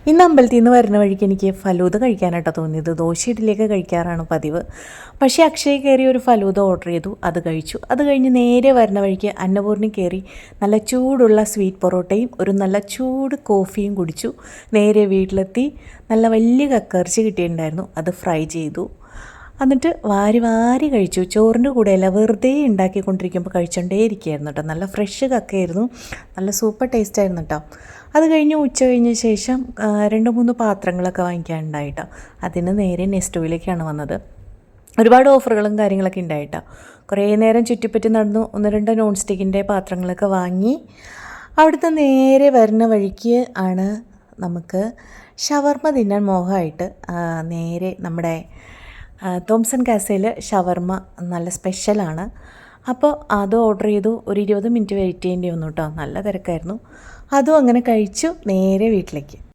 ഇന്ന് അമ്പലത്തിൽ നിന്ന് വരുന്ന വഴിക്ക് എനിക്ക് ഫലൂദ കഴിക്കാനായിട്ടോ തോന്നിയത്. ദോശ ഇഡ്ഡലിയൊക്കെ കഴിക്കാറാണ് പതിവ്. പക്ഷേ അക്ഷയ കയറി ഒരു ഫലൂദ ഓർഡർ ചെയ്തു, അത് കഴിച്ചു. അത് കഴിഞ്ഞ് നേരെ വരുന്ന വഴിക്ക് അന്നപൂർണി കയറി നല്ല ചൂടുള്ള സ്വീറ്റ് പൊറോട്ടയും ഒരു നല്ല ചൂട് കോഫിയും കുടിച്ചു. നേരെ വീട്ടിലെത്തി നല്ല വലിയ കക്കയിറച്ചി കിട്ടിയിട്ടുണ്ടായിരുന്നു, അത് ഫ്രൈ ചെയ്തു. എന്നിട്ട് വാരി വാരി കഴിച്ചു. ചോറിൻ്റെ കൂടെയല്ല, വെറുതെ ഉണ്ടാക്കിക്കൊണ്ടിരിക്കുമ്പോൾ കഴിച്ചുകൊണ്ടേ ഇരിക്കുകയായിരുന്നു കേട്ടോ. നല്ല ഫ്രഷ് കക്കയായിരുന്നു, നല്ല സൂപ്പർ ടേസ്റ്റ് ആയിരുന്നു കേട്ടോ. അത് കഴിഞ്ഞ് ഉച്ച കഴിഞ്ഞ ശേഷം 2-3 പാത്രങ്ങളൊക്കെ വാങ്ങിക്കാനുണ്ടായിട്ടോ. അതിന് നേരെ നെസ്റ്റോയിലേക്കാണ് വന്നത്. ഒരുപാട് ഓഫറുകളും കാര്യങ്ങളൊക്കെ ഉണ്ടായിട്ടോ. കുറേ നേരം ചുറ്റിപ്പറ്റി നടന്നു 1-2 നോൺ സ്റ്റിക്കിൻ്റെ പാത്രങ്ങളൊക്കെ വാങ്ങി. അവിടുത്തെ നേരെ വരുന്ന വഴിക്ക് ആണ് നമുക്ക് ഷവർമ്മ തിന്നാൻ മോഹമായിട്ട് നേരെ നമ്മുടെ തോംസൺ കാസയിൽ ഷവർമ്മ നല്ല സ്പെഷ്യലാണ്. അപ്പോൾ അത് ഓർഡർ ചെയ്തു. ഒരു 20 മിനിറ്റ് വെയിറ്റ് ചെയ്യേണ്ടി വന്നു കേട്ടോ, നല്ല തിരക്കായിരുന്നു. അതും അങ്ങനെ കഴിച്ചു നേരെ വീട്ടിലേക്ക്.